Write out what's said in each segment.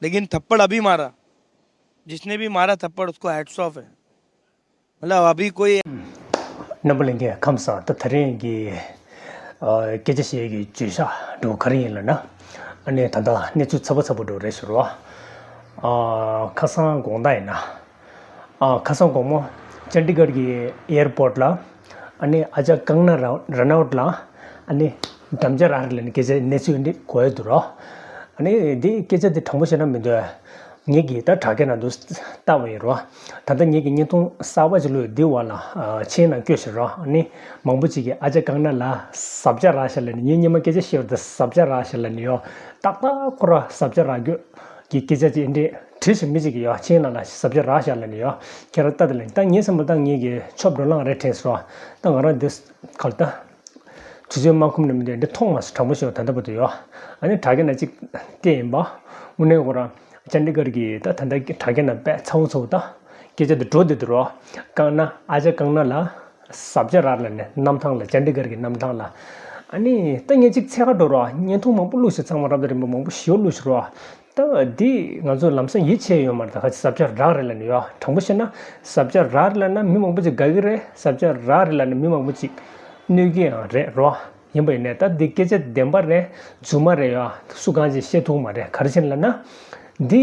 लेकिन थप्पड़ अभी मारा, जिसने भी मारा थप्पड़ उसको हैट्स ऑफ है। मतलब अभी कोई नबलेंगे खमसा तो थरेंगे केजे시에게 주샤 도 거리일나 아니 다다 내주 잡아서도 레스로 खसा गोंदा है ना खसा गोमो चंडीगढ़ की एयरपोर्ट ला अनि आजा कंगना रनआउट ला अनि दमजा रारले केजे नेचु इंडी कोय दुरो अनि दि केजे दि थंबसेना मिदो निगी ता थागेना दुस तावेरो तादा निगी नितु साबाजलु दिवाला चेना क्योशरो अनि मंबुची के आजा कंगना ला सब्जा राशले नियमा केजे शेर द सब्जा राशले नियो ताता कोरा सब्जा रागो कि केजे इंडी ठिस मिजिगी या चेना ला सब्जा राशले नियो केरता दले ता नियसम ता निगी छोब्रोला रेटेसरो ता गरा दिस खलता 주제만큼 내는데 통마스 담으셔 단다부터요. 아니 타게나 직 게임 봐. 오늘 거라 चंडीगढ़ ता ठंडा ठाकेना पे छौछौता केजे द ड्रो दे द्रो काना आज कंगनाला सब्जा रारले नमथांगला चंडीगढ़ की नमथांगला अनि तंगे चिक छेगा डोरो न्यथु मंपु लुस छमराबदरि मंपु शियो लुसरो त दि ngzo lamsa yi che yo marta kha सब्जा रारले नि यो ठंबसेना सब्जा रारले ना मि मंपु जे गागिरे सब्जा रारले ना मि मंपु चिक न्युगे रे रो यम्बे ने त दिकेजे देम्बर रे जुमा रे या सुगाजी सेथु मारे खरसिन लना दी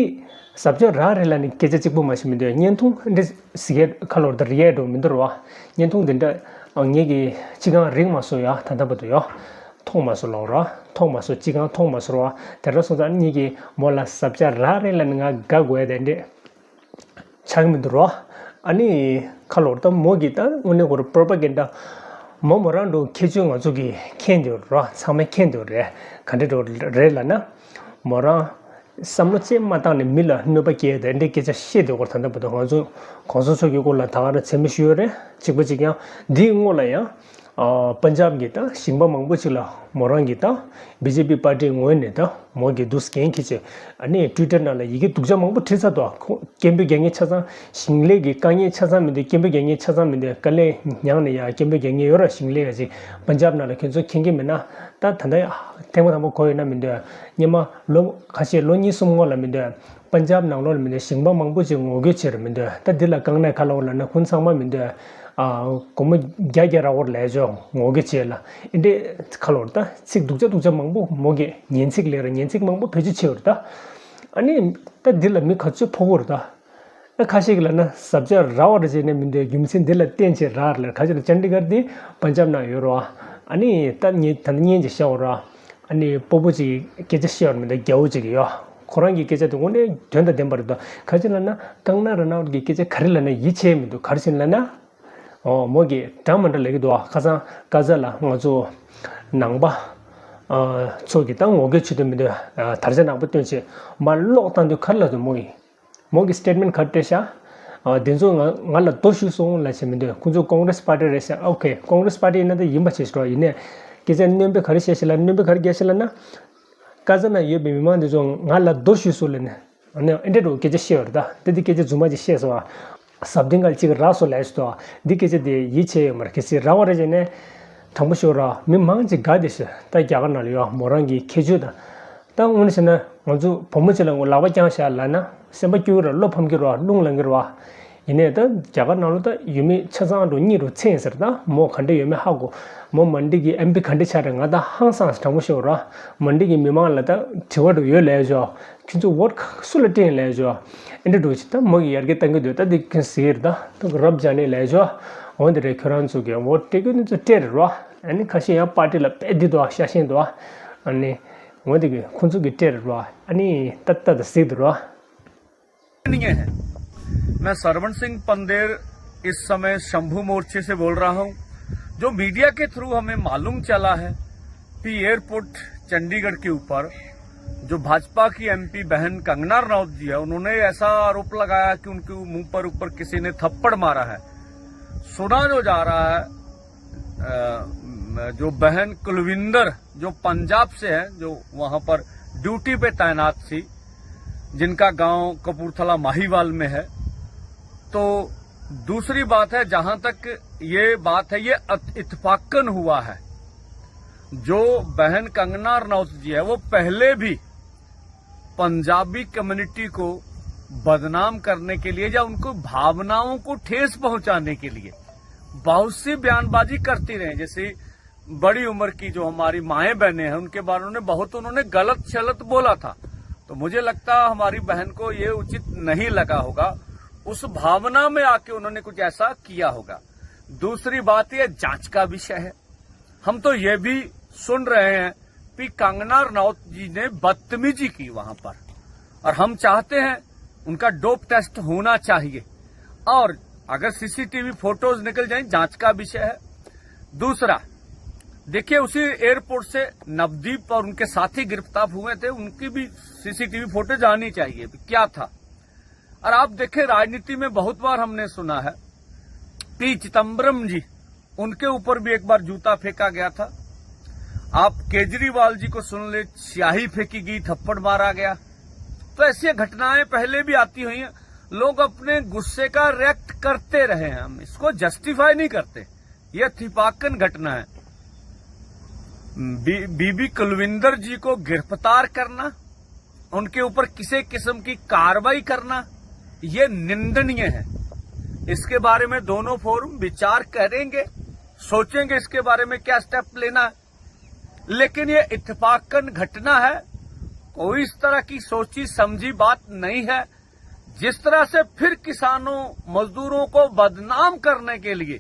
सब्जा रारला नि केजे चिकबु मासिमिदे न्यंथु दे सिगे खलोर द रिएडो मिदरवा न्यंथु दिनदा अंगेगी चिगा रिंग मासोया थादाबदयो थोमासो लौरा थोमासो चिगा थोमासोवा तेरसोदा निगी मोला सब्जा रारला नगा गागवे देंदे छागमिदरवा अनि खलोर त मोगी त उने गोर प्रोपेगेंडा मोमरांडो केजुंग जोगी केंदोरा सामे केंदोरे खंडेदो रेलाना मोरा samloche matane mila noba ke de inde ke she de gor thanda bodo hozo khonso sogi ko la thara chemishure chigbaji kya di ngola ya Punjab गीता सिंबा मंगबो चिला मोरंग गीता BJP party ngoine da mogi dus ken kiche ani twitter na la yige dugja मंगबो ठेसा तो केम्बे गेंगे छजा सिंगले गे कांगे छजा मिदे केम्बे गेंगे छजा मिदे कले न्यां ने या केम्बे गेंगे योरा सिंगले गे पंजाब ना ला केजो खेंगे मेना ता थंदा तेमो तमो कोइना मिदे न्यमा लो खासे लोनी सुमो ला मिदे पंजाब ना लो मिदे सिंबा मंगबो जे ngoge cher मिदे ता दिला कंगना खालो ला ना खुन सांमा मिदे como ya और ले जो मोगे चेला इंदे खलोरता सिक दुजा मंगबो मोगे नियनसिक लेर नियनसिक मंगबो फेजि चेरता अनि त दिल मी खच्चो फोगरता त खासिगला न सबसे रावर जेने मिन्दे गिमसिन दिल तेंचे रारले खाजि चंडीगढ़ दि पंजाब ना योरो अनि त नि तनि जे शौरा अनि पोबुजी केजे शौर मिन्दे ग्याउजी यो 코랑기 केजे तो ओने 된다 된버다 खाजिलाना कंगना रनाउट गी केजे खरिलाना yiche मिदो खरसिनलाना मोगी टामंड लेगे दो खासा Kajla ngzo nangba chogi tang oge chide mide tarja nangba tenche mallo tandu khalla do mogi statement khatte sha denzo ngala doshu song la chemide kunjo congress party resa okay congress party na de yimba chesro ine kejen nembe khari sesela nembe khari gesela na kazana ye be miman de jong ngala doshu solene ane ende do keje share da dedi keje zuma ji sheso सबदिंगल चिग Raso लाइस्तो दिकेजे they yiche मर केसे रावरे जेने थमशोरा मिमांग जे गादेस ता ग्यागा नालियो मोरंगी खेजुदा ता उनसेना मजु फमचलंग लावा चांसा लाना सेमा cure लो फमगिरो लुंगलंगिरो इने ता ग्यागा नालो ता Yumi छजा रो निरो छेसरदा मो खंडे युमी हागो मो मंडी की एमपी खंडे छारंगा दा हांसा थमशोरा मंडी की मिमांग लता थिवड यो लेजो किंतु वर्क सुलटे लेजो इंदे दोचिता मोगी यार के तंगे देता दिक्कन सेरदा तो रब जाने लेजो ओंदे रेखरान सुगे वो टेगन तो टेरो अनि खासी या पार्टी ला पेदि दो शासिन दो अनि ओंदे के खुंसु के टेरो अनि तत्त द सिदरो नहीं है। मैं सरवण सिंह पंदेर इस समय शंभू मोर्चे से बोल रहा हूं। जो मीडिया के थ्रू हमें मालूम चला है कि एयरपोर्ट चंडीगढ़ के ऊपर जो भाजपा की एमपी बहन कंगना रनौत जी है, उन्होंने ऐसा आरोप लगाया कि उनके मुंह पर ऊपर किसी ने थप्पड़ मारा है। सुना जो जा रहा है जो बहन कुलविंदर जो पंजाब से है, जो वहां पर ड्यूटी पे तैनात थी, जिनका गांव कपूरथला माहीवाल में है। तो दूसरी बात है, जहां तक ये बात है, ये इत्तेफाकन हुआ है। जो बहन कंगना रनौत जी है वो पहले भी पंजाबी कम्युनिटी को बदनाम करने के लिए या उनको भावनाओं को ठेस पहुंचाने के लिए बहुत सी बयानबाजी करती रहे। जैसे बड़ी उम्र की जो हमारी माएं बहनें हैं उनके बारे में बहुत उन्होंने गलत शलत बोला था, तो मुझे लगता हमारी बहन को ये उचित नहीं लगा होगा, उस भावना में आके उन्होंने कुछ ऐसा किया होगा। दूसरी बात ये जांच का विषय है। हम तो ये भी सुन रहे हैं कि कंगना रनौत जी ने बदतमीजी की वहां पर, और हम चाहते हैं उनका डोप टेस्ट होना चाहिए, और अगर सीसीटीवी फोटोज निकल जाएं जांच का विषय है। दूसरा देखिए, उसी एयरपोर्ट से नवदीप और उनके साथी गिरफ्तार हुए थे, उनकी भी सीसीटीवी फोटोज आनी चाहिए क्या था। और आप देखें, राजनीति में बहुत बार हमने सुना है पी चिदम्बरम जी, उनके ऊपर भी एक बार जूता फेंका गया था। आप केजरीवाल जी को सुन ले, स्याही फेंकी गई, थप्पड़ मारा गया। तो ऐसी घटनाएं पहले भी आती हुई हैं। लोग अपने गुस्से का रिएक्ट करते रहे हैं, हम इसको जस्टिफाई नहीं करते। यह थिपाकन घटना है। बीबी कुलविंदर जी को गिरफ्तार करना, उनके ऊपर किसी किस्म की कार्रवाई करना, ये निंदनीय है। इसके बारे में दोनों फोरम विचार करेंगे, सोचेंगे इसके बारे में क्या स्टेप लेना है। लेकिन ये इत्तेफाकन घटना है, कोई इस तरह की सोची समझी बात नहीं है। जिस तरह से फिर किसानों मजदूरों को बदनाम करने के लिए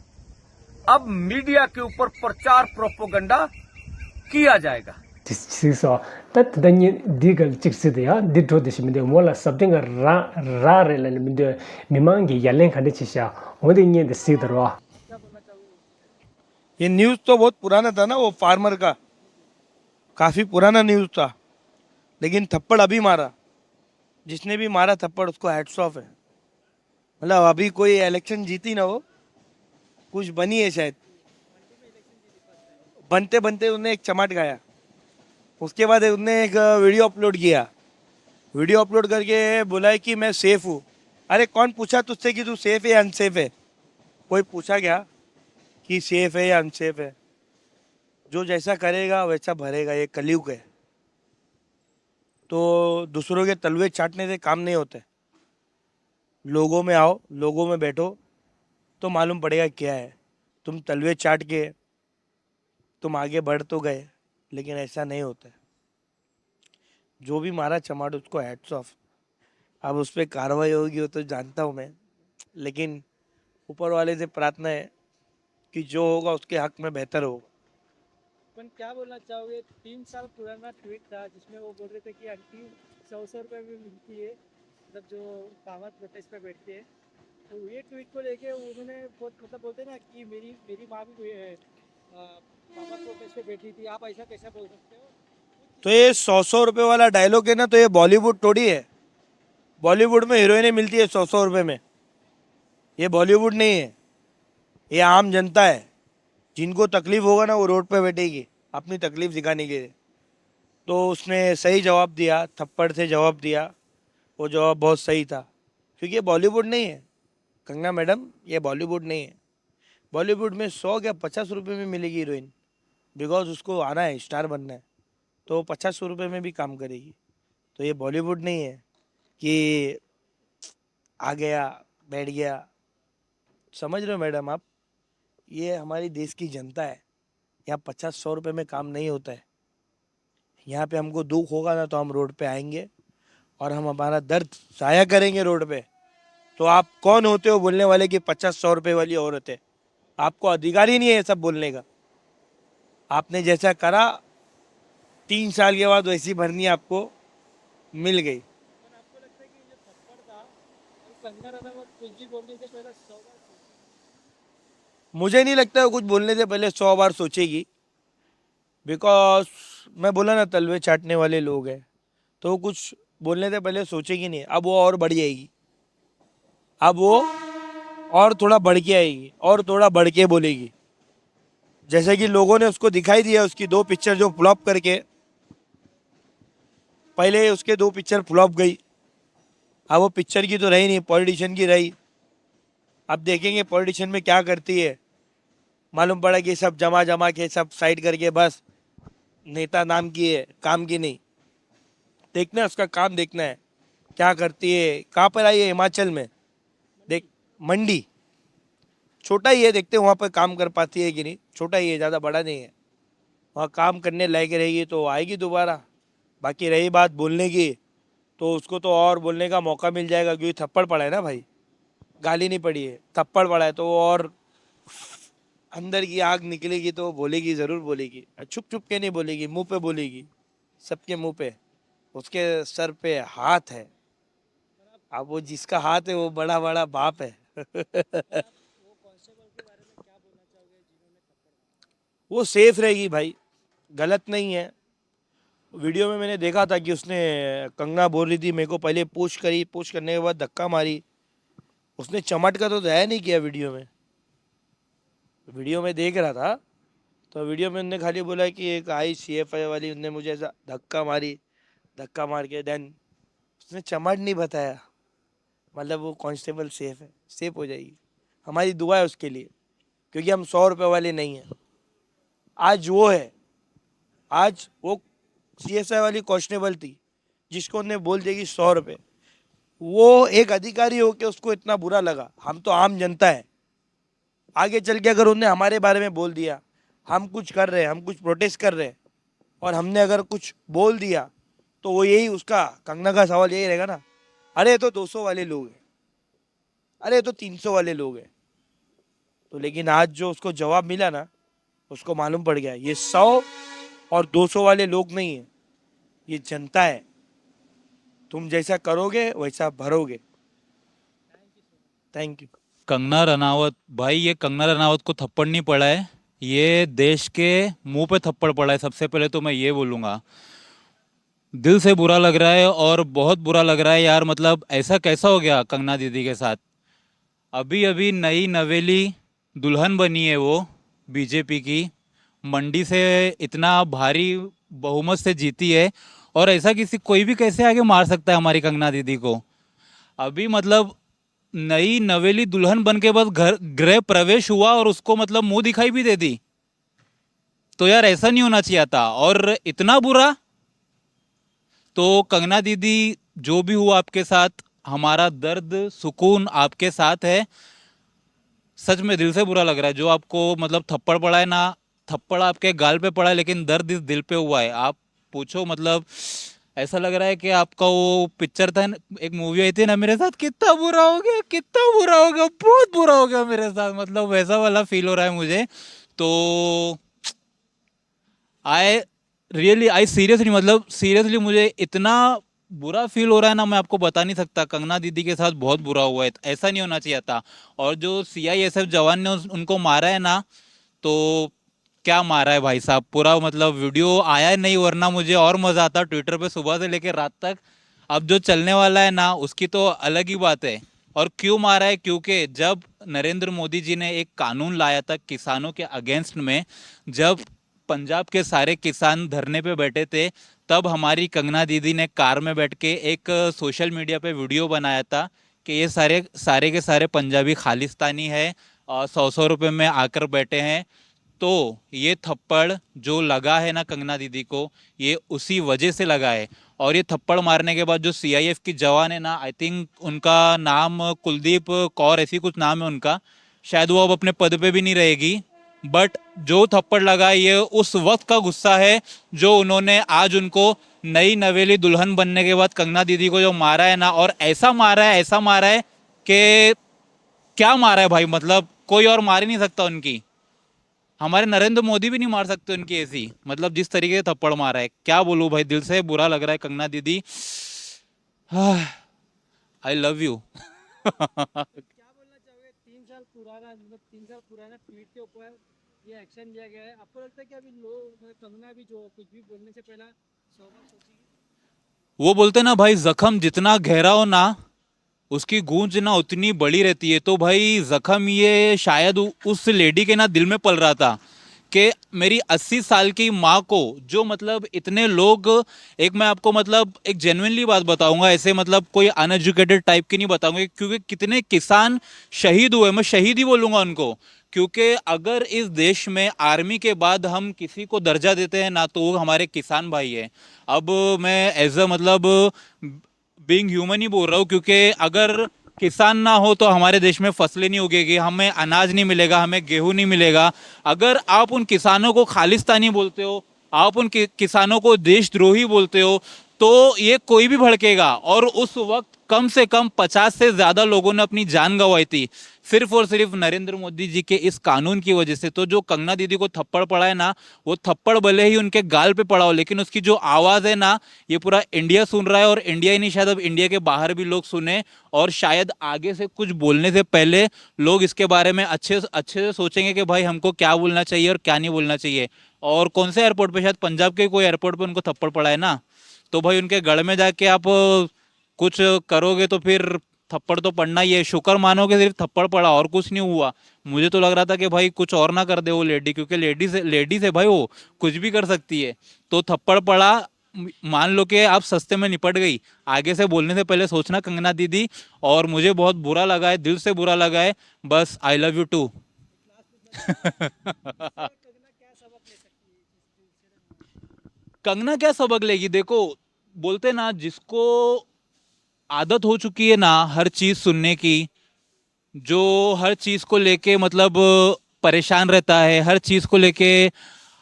अब मीडिया के ऊपर प्रचार प्रोपोगंडा किया जाएगा। 지서 따뜻한 디글 직스데야 디토데시민데 몰라 something 라라레는 민데 미망게 ялен 칸데치샤 어디니데 시더와 ये न्यूज़ तो बहुत पुराना था ना, वो फार्मर का काफ़ी पुराना न्यूज़ था, लेकिन थप्पड़ अभी मारा। जिसने भी मारा थप्पड़ उसको हैट्स ऑफ है। मतलब अभी कोई इलेक्शन जीती ना हो, कुछ बनी है शायद, बनते बनते उन्हें एक चमाट गाया। उसके बाद उन्होंने एक वीडियो अपलोड किया, वीडियो अपलोड करके बोला है कि मैं सेफ हूँ। अरे कौन पूछा तुझसे कि तू सेफ है या अनसेफ है? कोई पूछा क्या कि सेफ है या अनसेफ है? जो जैसा करेगा वैसा भरेगा, ये कलयुग है। तो दूसरों के तलवे चाटने से काम नहीं होते। लोगों में आओ, लोगों में बैठो तो मालूम पड़ेगा क्या है। तुम तलवे चाट के तुम आगे बढ़ तो गए, लेकिन ऐसा नहीं होता है। जो भी मारा चमाट उसको हैट्स ऑफ। अब उस पर कार्रवाई होगी वो तो जानता हूँ मैं, लेकिन ऊपर वाले से प्रार्थना है कि जो होगा उसके हक में बेहतर होगा। अपन क्या बोलना चाहोगे? 3 साल पुराना ट्वीट था जिसमें वो बोल रहे थे कि आंटी 100 रुपये में मिलती है, मतलब जो फार्मर प्रोटेस्ट पे बैठते हैं। तो ये ट्वीट को लेके उन्होंने बहुत मतलब बोलते हैं ना कि मेरी माँ भी फार्मर प्रोटेस्ट पे बैठी थी, आप ऐसा कैसा बोल सकते हो? तो ये 100 रुपये वाला डायलॉग है ना, तो ये बॉलीवुड थोड़ी है। बॉलीवुड में हीरोइनें मिलती है 100 रुपये में। ये बॉलीवुड नहीं है, ये आम जनता है। जिनको तकलीफ होगा ना वो रोड पे बैठेगी अपनी तकलीफ दिखाने के लिए। तो उसने सही जवाब दिया, थप्पड़ से जवाब दिया, वो जवाब बहुत सही था। क्योंकि ये बॉलीवुड नहीं है कंगना मैडम, ये बॉलीवुड नहीं है। बॉलीवुड में 100 या 50 रुपये में मिलेगी हीरोइन, बिकॉज उसको आना है, स्टार बनना है, तो 50 रुपये में भी काम करेगी। तो ये बॉलीवुड नहीं है कि आ गया बैठ गया। समझ रहे हो मैडम आप? ये हमारी देश की जनता है। यहाँ 50-100 रुपये में काम नहीं होता है। यहाँ पे हमको दुख होगा ना तो हम रोड पे आएंगे और हम हमारा दर्द जाया करेंगे रोड पे। तो आप कौन होते हो बोलने वाले कि 50-100 रुपये वाली औरत है? आपको अधिकार ही नहीं है ये सब बोलने का। आपने जैसा करा 3 साल के बाद वैसी भरनी आपको मिल गई। पर आपको लगता है कि जो थप्पड़ था और कंगना रनावत कुछ भी बोलने से पहले 100 बार मुझे नहीं लगता वो कुछ बोलने से पहले 100 बार सोचेगी, बिकॉज मैं बोला ना तलवे चाटने वाले लोग हैं, तो वो कुछ बोलने से पहले सोचेगी नहीं। अब वो और बढ़ जाएगी, अब वो और थोड़ा बढ़ के आएगी और थोड़ा बढ़ के बोलेगी। जैसे कि लोगों ने उसको दिखाई दिया, उसकी 2 पिक्चर जो फ्लॉप करके, पहले उसके 2 पिक्चर फ्लॉप गई, अब वो पिक्चर की तो रही नहीं, पॉलिटिशियन की रही। अब देखेंगे पॉलिटिशियन में क्या करती है। मालूम पड़ा कि सब जमा के सब साइड करके बस नेता नाम की है, काम की नहीं। देखना है, उसका काम देखना है क्या करती है। कहाँ पर आई है? हिमाचल में। देख, मंडी छोटा ही है, देखते हैं वहाँ पर काम कर पाती है कि नहीं। छोटा ही है, ज़्यादा बड़ा नहीं है। वहाँ काम करने लायक रहेगी तो आएगी दोबारा। बाकी रही बात बोलने की, तो उसको तो और बोलने का मौका मिल जाएगा, क्योंकि थप्पड़ पड़ा है ना भाई, गाली नहीं पड़ी है, थप्पड़ पड़ा है, तो वो और अंदर की आग निकलेगी तो बोलेगी, ज़रूर बोलेगी। छुप छुप के नहीं बोलेगी, मुंह पे बोलेगी, सबके मुंह पे। उसके सर पे हाथ है। अब वो जिसका हाथ है वो बड़ा बड़ा बाप है। वो कांस्टेबल के बारे में क्या बोलना चाहोगे जिन्होंने थप्पड़ मारा? वो सेफ रहेगी भाई, गलत नहीं है। वीडियो में मैंने देखा था कि उसने, कंगना बोल रही थी मेरे को पहले पुश करी, पुश करने के बाद धक्का मारी। उसने चमट का तो दया नहीं किया वीडियो में। वीडियो में देख रहा था तो वीडियो में उन्होंने खाली बोला कि एक आई CFI वाली, उनने मुझे ऐसा धक्का मारी, धक्का मार के देन उसने चमट नहीं बताया। मतलब वो कांस्टेबल सेफ है, सेफ हो जाएगी। हमारी दुआ है उसके लिए, क्योंकि हम 100 रुपये वाले नहीं हैं। आज वो है, आज वो CSI वाली कांस्टेबल थी जिसको उन्हें बोल दिया कि 100 रुपये। वो एक अधिकारी हो के उसको इतना बुरा लगा। हम तो आम जनता है। आगे चल के अगर उन्हें हमारे बारे में बोल दिया, हम कुछ कर रहे हैं, हम कुछ प्रोटेस्ट कर रहे हैं, और हमने अगर कुछ बोल दिया, तो वो यही, उसका कंगना का सवाल यही रहेगा ना, अरे ये तो 200 वाले लोग हैं, अरे ये तो 300 वाले लोग हैं। तो लेकिन आज जो उसको जवाब मिला ना, उसको मालूम पड़ गया ये 100 और 200 वाले लोग नहीं है, ये जनता है। तुम जैसा करोगे वैसा भरोगे। Thank you. कंगना रनावत भाई, ये कंगना रनावत को थप्पड़ नहीं पड़ा है, ये देश के मुंह पे थप्पड़ पड़ा है। सबसे पहले तो मैं ये बोलूँगा, दिल से बुरा लग रहा है और बहुत बुरा लग रहा है यार। मतलब ऐसा कैसा हो गया कंगना दीदी के साथ? अभी अभी नई नवेली दुल्हन बनी है वो, बीजेपी की, मंडी से इतना भारी बहुमत से जीती है, और ऐसा किसी कोई भी कैसे आगे मार सकता है हमारी कंगना दीदी को? अभी मतलब नई नवेली दुल्हन बन के बस घर गृह प्रवेश हुआ और उसको मतलब मुंह दिखाई भी दे दी। तो यार ऐसा नहीं होना चाहिए था, और इतना बुरा। तो कंगना दीदी, जो भी हुआ आपके साथ, हमारा दर्द सुकून आपके साथ है। सच में दिल से बुरा लग रहा है जो आपको मतलब थप्पड़ पड़ा है ना, थप्पड़ आपके गाल पे पड़ा है, लेकिन दर्द इस दिल पे हुआ है। आप पूछो, मतलब ऐसा लग रहा है कि आपका वो पिक्चर था, एक मूवी आई थी ना मेरे साथ, कितना बुरा हो गया, कितना बुरा हो गया, बहुत बुरा हो गया मेरे साथ, मतलब वैसा वाला फील हो रहा है मुझे। तो आई सीरियसली, मतलब सीरियसली मुझे इतना बुरा फील हो रहा है ना, मैं आपको बता नहीं सकता। कंगना दीदी के साथ बहुत बुरा हुआ है, ऐसा नहीं होना चाहिए था। और जो CISF जवान ने उनको मारा है ना, तो क्या मारा है भाई साहब, पूरा मतलब वीडियो आया है नहीं, वरना मुझे और मजा आता ट्विटर पे सुबह से लेकर रात तक। अब जो चलने वाला है ना, उसकी तो अलग ही बात है। और क्यों मारा है? क्योंकि जब नरेंद्र मोदी जी ने एक कानून लाया था किसानों के अगेंस्ट में, जब पंजाब के सारे किसान धरने पे बैठे थे, तब हमारी कंगना दीदी ने कार में बैठ के एक सोशल मीडिया पे वीडियो बनाया था कि ये सारे के सारे पंजाबी खालिस्तानी है, 100 रुपये में आकर बैठे हैं। तो ये थप्पड़ जो लगा है ना कंगना दीदी को, ये उसी वजह से लगा है। और ये थप्पड़ मारने के बाद जो CIF की जवान है ना, आई थिंक उनका नाम कुलदीप कौर ऐसी कुछ नाम है उनका, शायद वो अब अपने पद पे भी नहीं रहेगी। बट जो थप्पड़ लगा, ये उस वक्त का गुस्सा है जो उन्होंने आज उनको नई नवेली दुल्हन बनने के बाद कंगना दीदी को जो मारा है ना, और ऐसा मारा है, ऐसा मारा है कि क्या मारा है भाई, मतलब कोई और मार ही नहीं सकता उनकी। हमारे नरेंद्र मोदी भी नहीं मार सकते उनकी ऐसी, मतलब जिस तरीके से थप्पड़ मारा है। क्या बोलूं भाई, दिल से बुरा लग रहा है कंगना दीदी। आई लव यू। क्या बोलना चाहोगे? 3 साल पुराना ट्वीट के ऊपर ये एक्शन लिया गया है। आपको लगता है कि अभी लोग, कंगना भी जो कुछ भी बोलने से पहला 100 बार सोचेगी? वो बोलते ना भाई, जख्म जितना गहरा हो ना, उसकी गूंज ना उतनी बड़ी रहती है। तो भाई जख्म ये शायद उस लेडी के ना दिल में पल रहा था कि मेरी 80 साल की माँ को, जो मतलब इतने लोग, एक मैं आपको मतलब एक जेन्युइनली बात बताऊंगा, ऐसे मतलब कोई अनएजुकेटेड टाइप की नहीं बताऊंगा, क्योंकि कितने किसान शहीद हुए, मैं शहीद ही बोलूंगा उनको, क्योंकि अगर इस देश में आर्मी के बाद हम किसी को दर्जा देते हैं ना, तो वो हमारे किसान भाई है। अब मैं एज अ मतलब बीइंग ह्यूमन ही बोल रहा हूँ, क्योंकि अगर किसान ना हो तो हमारे देश में फसलें नहीं उगेगी, हमें अनाज नहीं मिलेगा, हमें गेहूं नहीं मिलेगा। अगर आप उन किसानों को खालिस्तानी बोलते हो, आप उन किसानों को देशद्रोही बोलते हो, तो ये कोई भी भड़केगा। और उस वक्त कम से कम 50 से ज्यादा लोगों ने अपनी जान गंवाई थी, सिर्फ और सिर्फ नरेंद्र मोदी जी के इस कानून की वजह से। तो जो कंगना दीदी को थप्पड़ पड़ा है ना, वो थप्पड़ भले ही उनके गाल पे पड़ा हो, लेकिन उसकी जो आवाज है ना, ये पूरा इंडिया सुन रहा है। और इंडिया ही नहीं, शायद अब इंडिया के बाहर भी लोग सुने, और शायद आगे से कुछ बोलने से पहले लोग इसके बारे में अच्छे अच्छे से सोचेंगे कि भाई हमको क्या बोलना चाहिए और क्या नहीं बोलना चाहिए। और कौन से एयरपोर्ट पे, शायद पंजाब के कोई एयरपोर्ट पे उनको थप्पड़ पड़ा है ना, तो भाई उनके गढ़ में जाके आप कुछ करोगे तो फिर थप्पड़ तो पड़ना ही है। शुक्र मानो कि सिर्फ थप्पड़ पड़ा और कुछ नहीं हुआ। मुझे तो लग रहा था कि भाई कुछ और ना कर दे वो लेडी, क्योंकि लेडी से भाई वो कुछ भी कर सकती है। तो थप्पड़ पड़ा, मान लो कि आप सस्ते में निपट गई। आगे से बोलने से पहले सोचना कंगना दीदी। और मुझे बहुत बुरा लगा है, दिल से बुरा लगा है। बस I love you too. Kangana क्या सबक लेगी? देखो, बोलते ना, जिसको आदत हो चुकी है ना हर चीज सुनने की, जो हर चीज को लेके मतलब परेशान रहता है, हर चीज को लेके,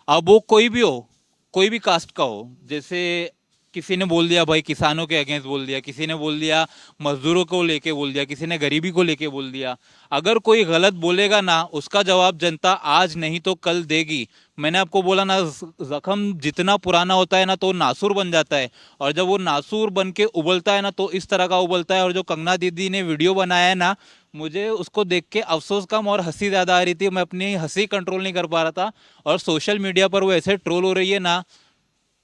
अब वो कोई भी हो, कोई भी कास्ट का हो। जैसे किसी ने बोल दिया भाई किसानों के अगेंस्ट बोल दिया, किसी ने बोल दिया मजदूरों को लेके बोल दिया, किसी ने गरीबी को लेके बोल दिया। अगर कोई गलत बोलेगा ना, उसका जवाब जनता आज नहीं तो कल देगी। मैंने आपको बोला ना, जख्म जितना पुराना होता है ना, तो नासूर बन जाता है। और जब वो नासूर बन के उबलता है ना, तो इस तरह का उबलता है। और जो कंगना दीदी ने वीडियो बनाया है ना, मुझे उसको देख के अफसोस कम और हंसी ज्यादा आ रही थी। मैं अपनी हंसी कंट्रोल नहीं कर पा रहा था। और सोशल मीडिया पर वो ऐसे ट्रोल हो रही है ना,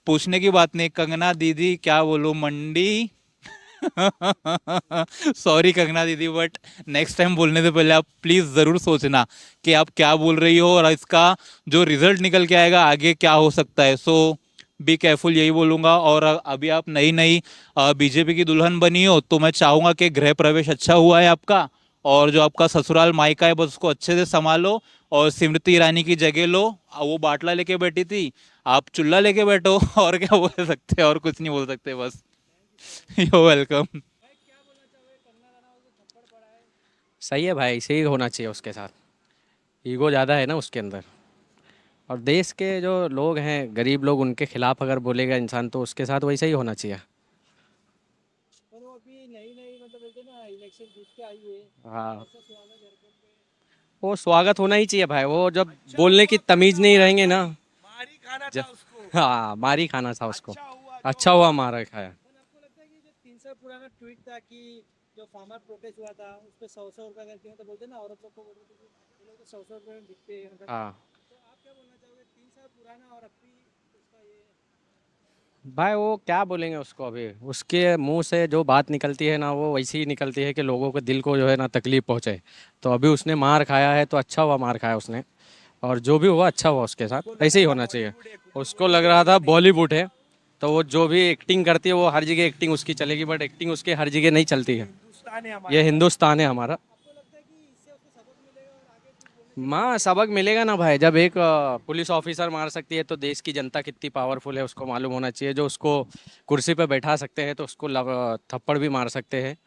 पूछने की बात नहीं। कंगना दीदी क्या बोलूं, मंडी। सॉरी कंगना दीदी, बट नेक्स्ट टाइम बोलने से पहले आप प्लीज जरूर सोचना कि आप क्या बोल रही हो, और इसका जो रिजल्ट निकल के आएगा आगे क्या हो सकता है। सो बी केयरफुल, यही बोलूंगा। और अभी आप नई नई बीजेपी की दुल्हन बनी हो, तो मैं चाहूंगा कि गृह प्रवेश अच्छा हुआ है आपका, और जो आपका ससुराल मायका है बस उसको अच्छे से संभालो। और स्मृति ईरानी की जगह लो, वो बाटला लेके बैठी थी, आप चुल्ला लेके बैठो। और क्या बोल सकते हैं, और कुछ नहीं बोल सकते, बस। You welcome. सही है भाई, सही होना चाहिए उसके साथ। ईगो ज़्यादा है ना उसके अंदर। और देश के जो लोग हैं, गरीब लोग, उनके खिलाफ अगर बोलेगा इंसान, तो उसके साथ वैसा ही होना चाहिए। पर वो अभी नई नई मतलब बोलते हैं ना, इलेक्शन जीत के आई है, हाँ, ऐसा स्वागत एयरपोर्ट पे। वो स्वागत होना ही चाहिए भाई। वो जब बोलने की तमीज़ नहीं रहेंगे ना, मारी खाना था जब उसको। हाँ, मारी खाना था उसको। अच्छा हुआ अच्छा हुआ मारा खाया। पर आपको लगता है कि जो 3 साल पुराना ट्वीट था कि जो फार्मर प्रोटेस्ट हुआ था उस पर 100 रुपये करके, मतलब बोलते हैं ना, औरत लोग को बोलते थे कि ये लोग तो 100 रुपये में बिकते हैं, मतलब। हाँ तो आप क्या बोलना चाहोगे, 3 साल पुराना और अभी उसका ये। भाई, वो क्या बोलेंगे उसको। अभी उसके मुंह से जो बात निकलती है ना, वो वैसी ही निकलती है कि लोगों के दिल को जो है ना तकलीफ पहुंचे। तो अभी उसने मार खाया है, तो अच्छा हुआ मार खाया उसने। और जो भी हुआ अच्छा हुआ उसके साथ, ऐसे ही होना चाहिए। उसको लग रहा था बॉलीवुड है, तो वो जो भी एक्टिंग करती है वो हर जगह एक्टिंग उसकी चलेगी, बट एक्टिंग उसके हर जगह नहीं चलती है। हिंदुस्तान है हमारा। ये हिंदुस्तान है हमारा। आपको लगता है कि इससे उसको सबक मिलेगा और आगे कुछ बोलने माँ, सबक मिलेगा ना भाई। जब एक पुलिस ऑफिसर मार सकती है, तो देश की जनता कितनी पावरफुल है उसको मालूम होना चाहिए। जो उसको कुर्सी पे बैठा सकते हैं, तो उसको थप्पड़ भी मार सकते हैं।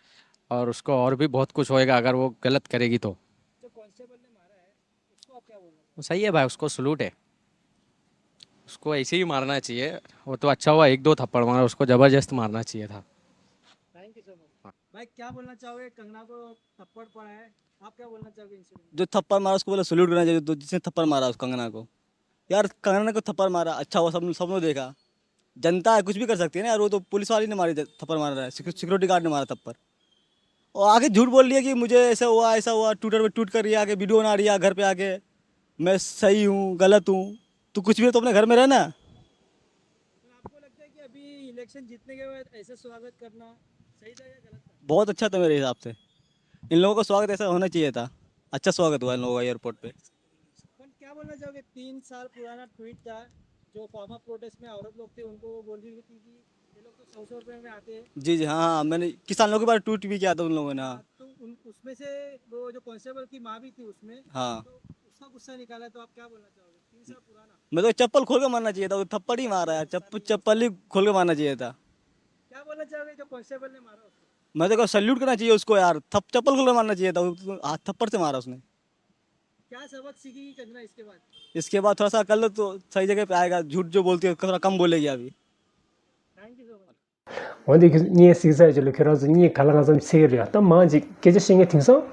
और उसको और भी बहुत कुछ होएगा अगर वो गलत करेगी तो। जो कांस्टेबल ने मारा है उसको आप क्या बोलना। सही है भाई, उसको सलूट है। उसको ऐसे ही मारना चाहिए। वो तो अच्छा हुआ एक दो थप्पड़ मारा, उसको ज़बरदस्त मारना चाहिए था। थैंक यू सो मच भाई। क्या बोलना चाहोगे, कंगना को थप्पड़ पड़ा है, आप क्या बोलना चाहोगे इंसिडेंट। जो थप्पड़ मारा उसको बोले सल्यूट करना चाहिए, तो जिसने थप्पड़ मारा उस कंगना को। यार कंगना को थप्पड़ मारा, अच्छा हुआ, सब लोग देखा। जनता है, कुछ भी कर सकती है ना यार। वो तो पुलिस वाली ने मारी, थप्पड़ मार रहा है, सिक्योरिटी गार्ड ने मारा थप्पड़। और आगे झूठ बोल रही है कि मुझे ऐसा हुआ, ट्विटर पे ट्वीट कर रही है, आगे वीडियो बना रही है घर पे आके, मैं सही हूँ गलत हूँ। तो कुछ भी है तो अपने घर में रहना। तो आपको लगता है कि अभी इलेक्शन जीतने के बाद ऐसे स्वागत करना सही था या गलत था। बहुत अच्छा था मेरे हिसाब से। इन लोगों का स्वागत ऐसा होना चाहिए था। अच्छा स्वागत हुआ इन लोगों का एयरपोर्ट पे। पर क्या बोलना चाहोगे, 3 साल पुराना ट्वीट था, जो फार्मर प्रोटेस्ट में औरत लोग थे उनको वो बोल रही थी कि ये लोग तो 100 रुपये में आते हैं। जी जी, हाँ हाँ, मैंने किसान लोगों के बारे में ट्वीट भी किया था उन लोगों ने। हाँ तो उसमें से वो जो कांस्टेबल की माँ भी थी उसमें, हाँ। तो उसका गुस्सा निकाला है, तो आप क्या बोलना चाहोगे? 3 साल पुराना मैं तो चप्पल खोल के मारना चाहिए था, वो थप्पड़ ही मारा है, चप्पल ही खोल के मारना चाहिए था। क्या बोलना चाहोगे जो कांस्टेबल ने मारा उसको? मैं तो सल्यूट करना चाहिए उसको यार, चप्पल खोल के मारना चाहिए था, हाथ थप्पड़ से मारा उसने। क्या सबक सीखी कंगना इसके बाद? इसके बाद थोड़ा सा कर लो तो सही जगह पे आएगा, झूठ जो बोलती है थोड़ा कम बोलेगी अभी। Thank you so much. 원데 니에 시사이절로 결혼해서 니 갈라가서 세리야 또 마지 계제싱에 팅서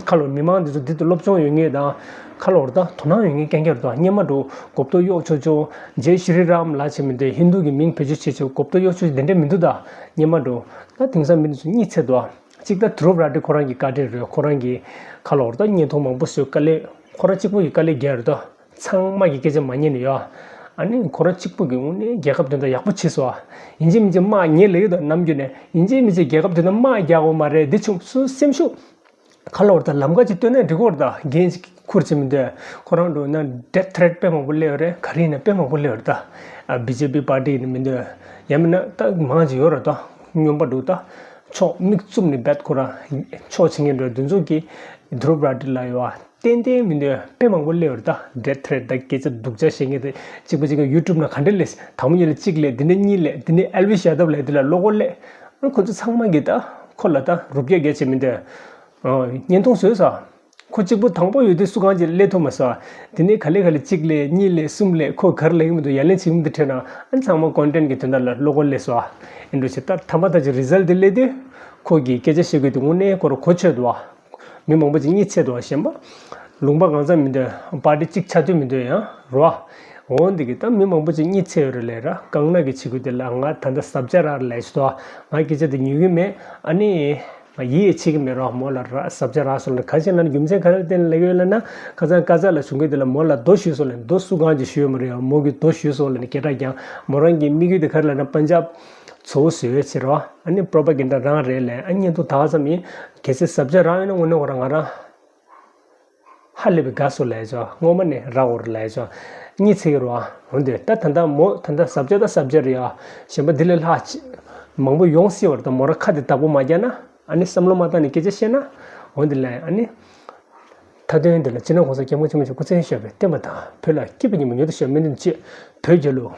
칼로 미만도 디도 롭종 용에다 칼로르다 도나 용에 깽겨도 아니마도 곱도 요초조 제시리람 라치민데 힌두기 민 페지치초 곱도 요초 된데 민두다 니마도 나 팅서 민수 니체도 직다 드롭라데 코랑기 까데르 코랑기 칼로르다 니 도망 부스 깔레 코라치고 깔레 게르도 창막이 계제 많이네요 아니 코라 직북이 오늘 개갑된다 약붙이서 이제 마 녀레도 남주네 이제 개갑되는 마 야고 말에 대충 셈쇼 칼로르다 남가지 때는 리고르다 게인스 쿠르치민데 코란도 난 데트 트레트 빼면 볼래요래 가리네 빼면 볼래요다 BJP 파티 민데 야면나 딱 마지 요르다 뇽바도다 초 믹숨니 뱃코라 초 칭인도 dunzo기 드로브라딜라요와 텐데 민데 빼만 볼래요다 데트 트레트 게서 독자 생게데 지금 유튜브나 간들레스 다음일 찍래 드네니래 드네 엘비샤더블레 들라 로골레 그것도 상막이다 콜라다 루비아 게치민데 년통수에서 코치부 당보 유대 수강지 레토마서 드네 칼레 찍래 니레 숨레 코 거레기도 열레 지금도 되나 안 상모 컨텐츠 게든다 로골레서 인도시다 타마다지 리절트 들레데 거기 게제시기도 오네 거로 고쳐도 미몽버지 니체도 하시면 롱바 강자민데 바디 찍차도민데요 로아 온디기다 미몽버지 니체를 내라 강나게 치고들 안가 단다 sab자라를 내스도 마기제도 뉴기메 아니 이 지금에로 몰라 sab자라설 가지는 김생 가를 때는 레벨나 가자 가자라 중게들 몰라 도시솔 도수가지 쉬어머려 모기 도시솔 게라냐 모랑기 미기데 가르나 Punjab 소스여치로 아니 프로파간다 라레레 아니 또 다자미 계세 sab자라는 오는 거랑 알아 할레베 가솔레죠 뭐만네 라오르레죠 니체로 근데 따탄다 뭐 탄다 sab자다 sab자리야 셴바딜을 하치 망보 용시어도 모라카데 타고 마잖아 아니 삼로마다 니케제시나 온들레 아니 타데인들 지난 고서 겸고치면 고생하셔 때마다 별로 기분이 뭐여도 시험했는지 별절로